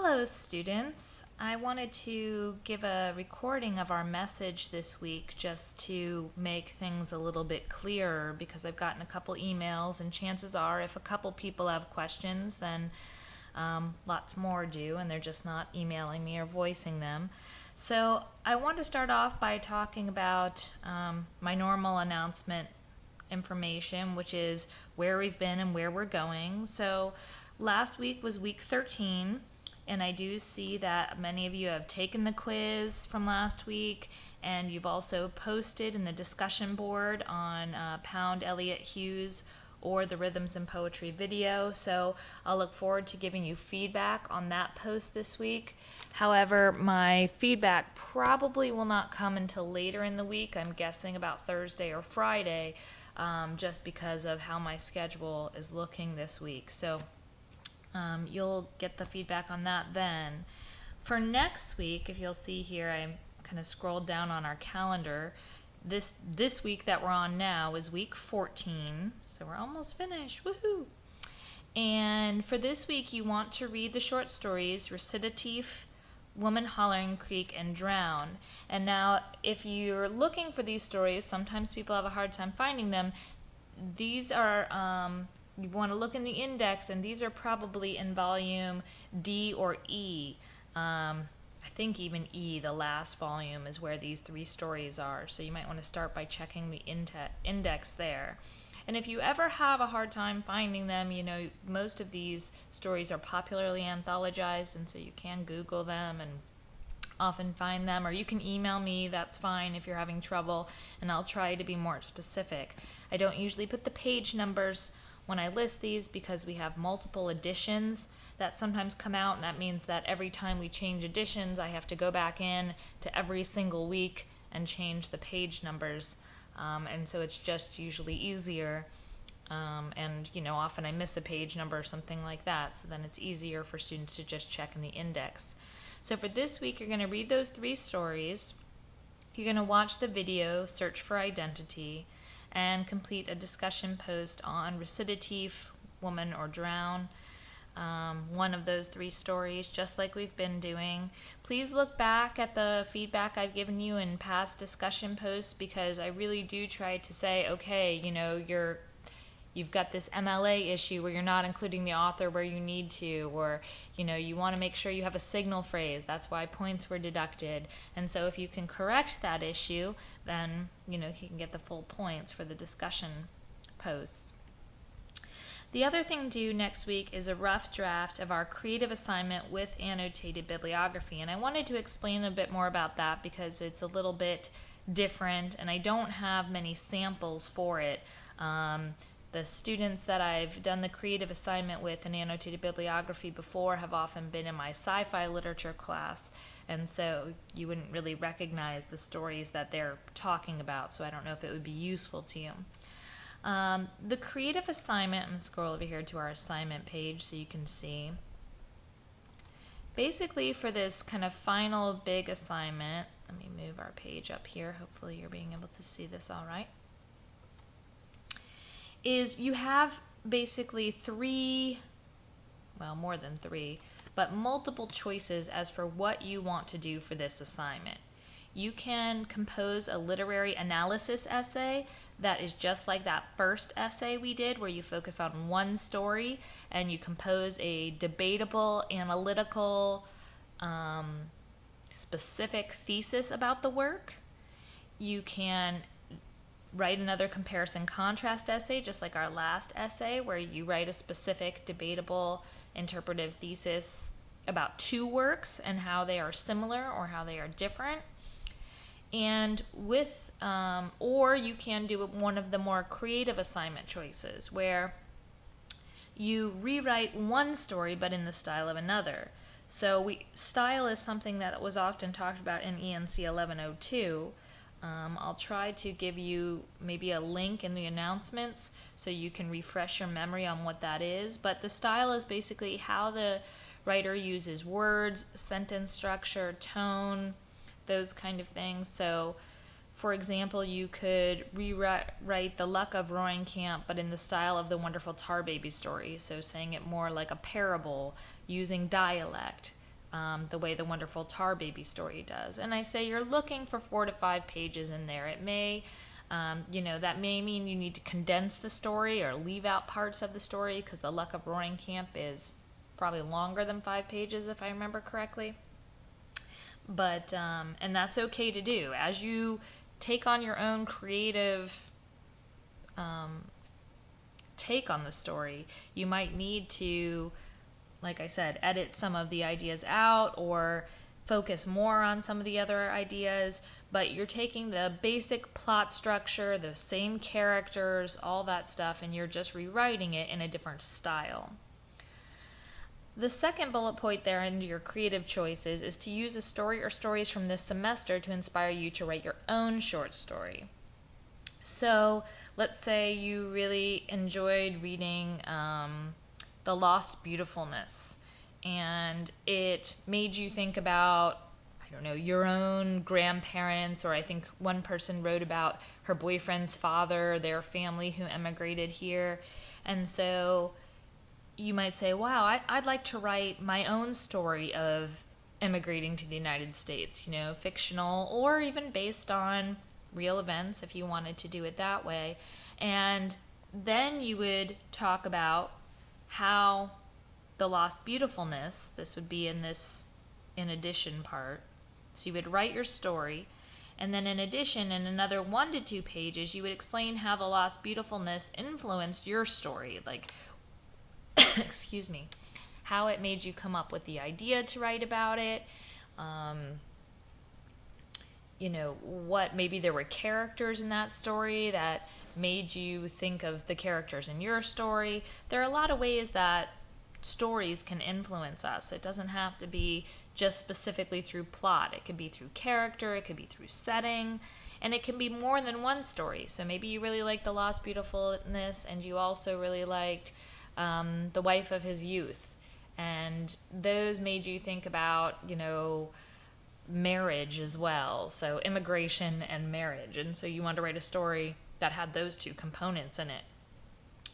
Hello, students. I wanted to give a recording of our message this week just to make things a little bit clearer because I've gotten a couple emails, and chances are if a couple people have questions, then lots more do, and they're just not emailing me or voicing them. So I want to start off by talking about my normal announcement information, which is where we've been and where we're going. So last week was week 13, and I do see that many of you have taken the quiz from last week, and you've also posted in the discussion board on Pound Elliott Hughes or the Rhythms and Poetry video. So I'll look forward to giving you feedback on that post this week. However, my feedback probably will not come until later in the week. I'm guessing about Thursday or Friday, just because of how my schedule is looking this week. So you'll get the feedback on that then. For next week, if you'll see here, I kind of scrolled down on our calendar. This week that we're on now is week 14, so we're almost finished. Woohoo! And for this week, you want to read the short stories Recitative, Woman Hollering Creek, and Drown. And now, if you're looking for these stories, sometimes people have a hard time finding them. These are you want to look in the index, and these are probably in volume D or E. I think even E, the last volume, is where these three stories are. So you might want to start by checking the index there. And if you ever have a hard time finding them, you know, most of these stories are popularly anthologized, and so you can Google them and often find them, or you can email me, that's fine if you're having trouble, and I'll try to be more specific. I don't usually put the page numbers when I list these because we have multiple editions that sometimes come out, and that means that every time we change editions, I have to go back in to every single week and change the page numbers, and so it's just usually easier, and you know, often I miss a page number or something like that, so then it's easier for students to just check in the index. So for this week, you're going to read those three stories, you're going to watch the video, Search for Identity, and complete a discussion post on Recitative, Woman, or Drown, one of those three stories, just like we've been doing. Please look back at the feedback I've given you in past discussion posts, because I really do try to say, okay, you know, you've got this MLA issue where you're not including the author where you need to, or you know, you want to make sure you have a signal phrase, that's why points were deducted. And so if you can correct that issue, then you know, you can get the full points for the discussion posts. The other thing due next week is a rough draft of our creative assignment with annotated bibliography, and I wanted to explain a bit more about that because it's a little bit different and I don't have many samples for it. The students that I've done the creative assignment with in annotated bibliography before have often been in my sci-fi literature class, and so you wouldn't really recognize the stories that they're talking about, so I don't know if it would be useful to you. The creative assignment, I'm going to scroll over here to our assignment page so you can see. Basically, for this kind of final big assignment, let me move our page up here, hopefully you're being able to see this all right, is you have basically three, well, more than three, but multiple choices as for what you want to do for this assignment. You can compose a literary analysis essay that is just like that first essay we did, where you focus on one story and you compose a debatable, analytical, specific thesis about the work. You can write another comparison contrast essay, just like our last essay, where you write a specific, debatable, interpretive thesis about two works and how they are similar or how they are different. And with, or you can do one of the more creative assignment choices, where you rewrite one story but in the style of another. So style is something that was often talked about in ENC 1102. I'll try to give you maybe a link in the announcements so you can refresh your memory on what that is, but the style is basically how the writer uses words, sentence structure, tone, those kind of things. So for example, you could rewrite The Luck of Roaring Camp, but in the style of the Wonderful Tar Baby story, so saying it more like a parable, using dialect. the way the Wonderful Tar Baby story does. And I say you're looking for 4 to 5 pages in there. It may, that may mean you need to condense the story or leave out parts of the story, because The Luck of Roaring Camp is probably longer than 5 pages if I remember correctly. But, and that's okay to do. As you take on your own creative take on the story, you might need to, like I said, edit some of the ideas out or focus more on some of the other ideas, but you're taking the basic plot structure, the same characters, all that stuff, and you're just rewriting it in a different style. The second bullet point there under your creative choices is to use a story or stories from this semester to inspire you to write your own short story. So let's say you really enjoyed reading The Lost Beautifulness, and it made you think about, I don't know, your own grandparents, or I think one person wrote about her boyfriend's father, their family who emigrated here. And so you might say, wow, I'd like to write my own story of immigrating to the United States, fictional or even based on real events if you wanted to do it that way. And then you would talk about how the lost beautifulness, this would be in this in addition part. So you would write your story, and then in addition, in another 1 to 2 pages, you would explain how the lost beautifulness influenced your story, like excuse me, how it made you come up with the idea to write about it, what maybe there were characters in that story that made you think of the characters in your story. There are a lot of ways that stories can influence us. It doesn't have to be just specifically through plot. It could be through character, it could be through setting, and it can be more than one story. So maybe you really liked The Lost Beautifulness and you also really liked The Wife of His Youth, and those made you think about, marriage as well, so immigration and marriage, and so you wanted to write a story that had those two components in it.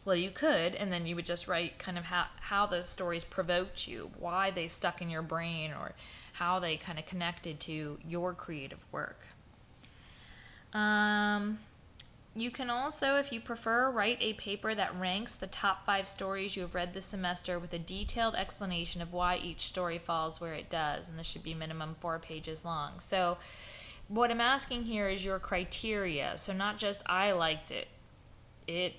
Well, you could, and then you would just write kind of how those stories provoked you, why they stuck in your brain, or how they kind of connected to your creative work. You can also, if you prefer, write a paper that ranks the top 5 stories you have read this semester with a detailed explanation of why each story falls where it does, and this should be minimum 4 pages long. So what I'm asking here is your criteria. So not just I liked it, it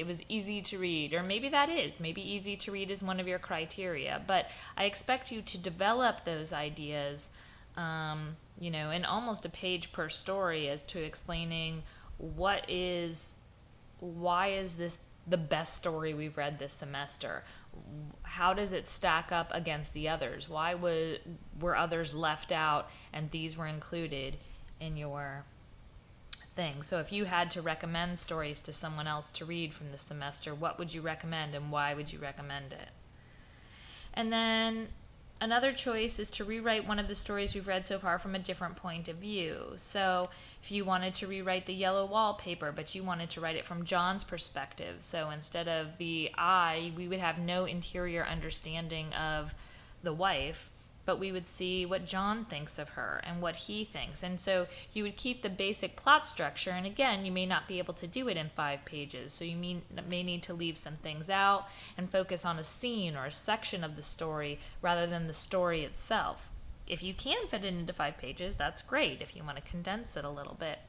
was easy to read, or maybe maybe easy to read is one of your criteria, but I expect you to develop those ideas, in almost a page per story as to explaining why is this the best story we've read this semester? How does it stack up against the others? Why were others left out and these were included in your thing? So if you had to recommend stories to someone else to read from this semester, what would you recommend and why would you recommend it? And then another choice is to rewrite one of the stories we've read so far from a different point of view. So if you wanted to rewrite The Yellow Wallpaper, but you wanted to write it from John's perspective, so instead of the I, we would have no interior understanding of the wife, but we would see what John thinks of her and what he thinks. And so you would keep the basic plot structure, and again, you may not be able to do it in 5 pages, so you may need to leave some things out and focus on a scene or a section of the story rather than the story itself. If you can fit it into 5 pages, that's great if you want to condense it a little bit.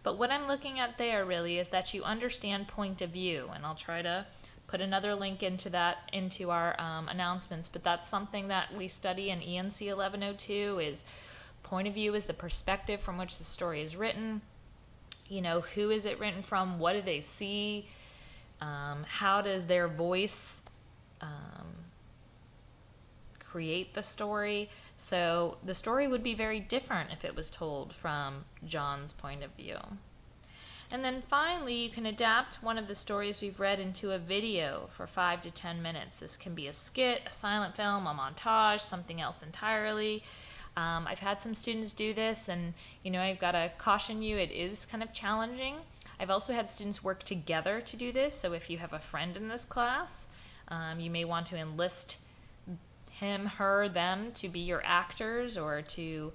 But what I'm looking at there really is that you understand point of view, and I'll try to put another link into our announcements, but that's something that we study in ENC 1102 is point of view is the perspective from which the story is written. Who is it written from? What do they see? How does their voice create the story? So the story would be very different if it was told from John's point of view. And then finally, you can adapt one of the stories we've read into a video for 5 to 10 minutes. This can be a skit, a silent film, a montage, something else entirely. I've had some students do this, and I've got to caution you, it is kind of challenging. I've also had students work together to do this, so if you have a friend in this class, you may want to enlist him, her, them to be your actors or to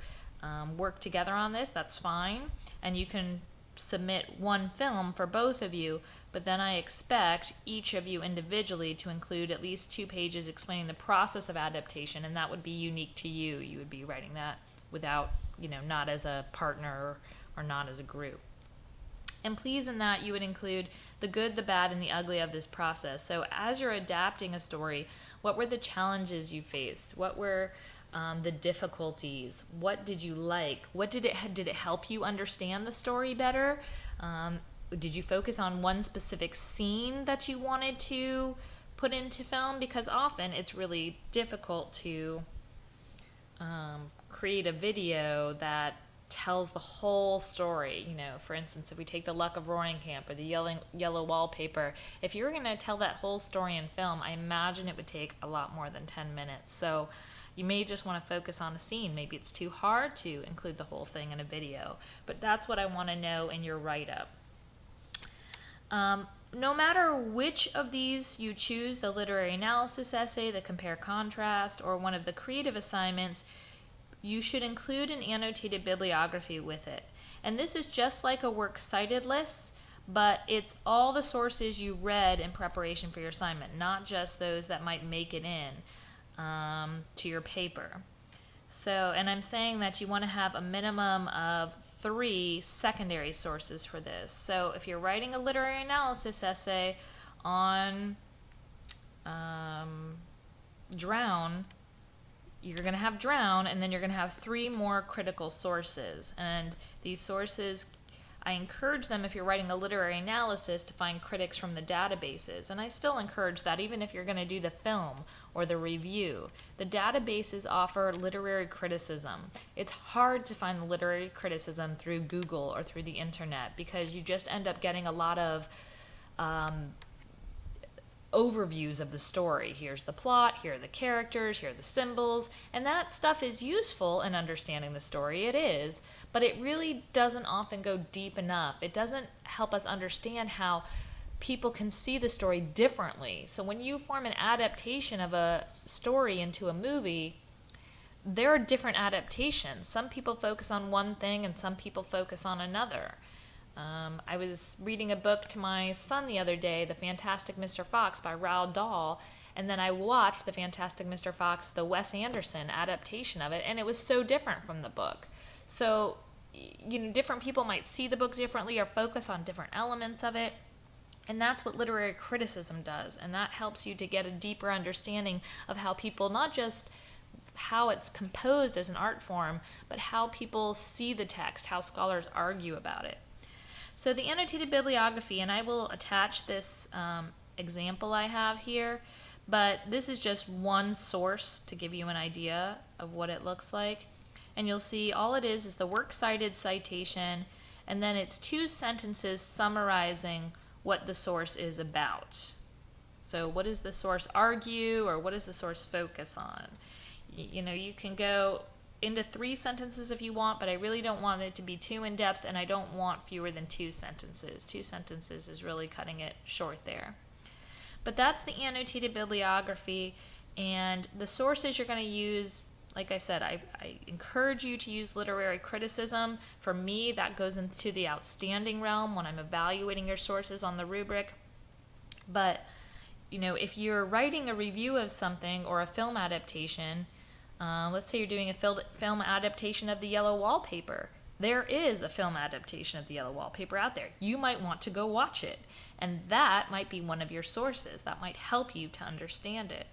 work together on this, that's fine. And you can submit one film for both of you, but then I expect each of you individually to include at least 2 pages explaining the process of adaptation, and that would be unique to you. You would be writing that without, not as a partner or not as a group. And please, in that, you would include the good, the bad, and the ugly of this process. So as you're adapting a story, what were the challenges you faced? What were the difficulties? What did you like? Did it help you understand the story better? Did you focus on one specific scene that you wanted to put into film? Because often it's really difficult to create a video that tells the whole story. For instance, if we take the Luck of Roaring Camp or the yellow wallpaper, if you were going to tell that whole story in film, I imagine it would take a lot more than 10 minutes. So you may just want to focus on a scene. Maybe it's too hard to include the whole thing in a video, but that's what I want to know in your write-up. No matter which of these you choose, the literary analysis essay, the compare contrast, or one of the creative assignments, you should include an annotated bibliography with it. And this is just like a works cited list, but it's all the sources you read in preparation for your assignment, not just those that might make it in to your paper. So, and I'm saying that you want to have a minimum of 3 secondary sources for this. So if you're writing a literary analysis essay on Drown, you're going to have Drown, and then you're going to have 3 more critical sources. And these sources, I encourage them, if you're writing a literary analysis, to find critics from the databases. And I still encourage that even if you're going to do the film or the review. The databases offer literary criticism. It's hard to find the literary criticism through Google or through the internet because you just end up getting a lot of overviews of the story. Here's the plot, here are the characters, here are the symbols, and that stuff is useful in understanding the story. It is, but it really doesn't often go deep enough. It doesn't help us understand how people can see the story differently. So when you form an adaptation of a story into a movie, there are different adaptations. Some people focus on one thing and some people focus on another. I was reading a book to my son the other day, The Fantastic Mr. Fox by Roald Dahl, and then I watched The Fantastic Mr. Fox, the Wes Anderson adaptation of it, and it was so different from the book. So, different people might see the book differently or focus on different elements of it, and that's what literary criticism does, and that helps you to get a deeper understanding of how people, not just how it's composed as an art form, but how people see the text, how scholars argue about it. So the annotated bibliography, and I will attach this example I have here, but this is just one source to give you an idea of what it looks like. And you'll see all it is the works cited citation, and then it's 2 sentences summarizing what the source is about. So what does the source argue, or what does the source focus on? You can go into 3 sentences if you want, but I really don't want it to be too in-depth, and I don't want fewer than 2 sentences. 2 sentences is really cutting it short there. But that's the annotated bibliography, and the sources you're going to use, like I said, I encourage you to use literary criticism. For me, that goes into the outstanding realm when I'm evaluating your sources on the rubric. But, if you're writing a review of something or a film adaptation, let's say you're doing a film adaptation of The Yellow Wallpaper. There is a film adaptation of The Yellow Wallpaper out there. You might want to go watch it, and that might be one of your sources. That might help you to understand it.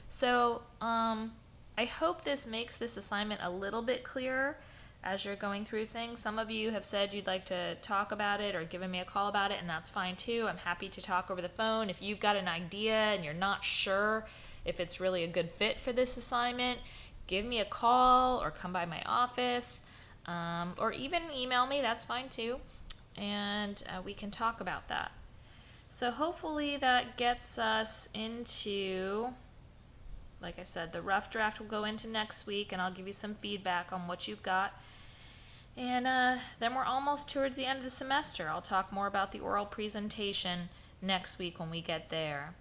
So I hope this makes this assignment a little bit clearer as you're going through things. Some of you have said you'd like to talk about it or given me a call about it, and that's fine too. I'm happy to talk over the phone. If you've got an idea and you're not sure if it's really a good fit for this assignment, give me a call or come by my office, or even email me, that's fine too, and we can talk about that. So hopefully that gets us into, like I said, the rough draft will go into next week, and I'll give you some feedback on what you've got. And then we're almost towards the end of the semester. I'll talk more about the oral presentation next week when we get there.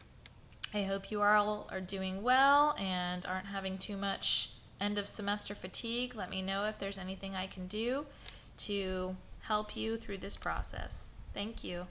I hope you all are doing well and aren't having too much end of semester fatigue. Let me know if there's anything I can do to help you through this process. Thank you.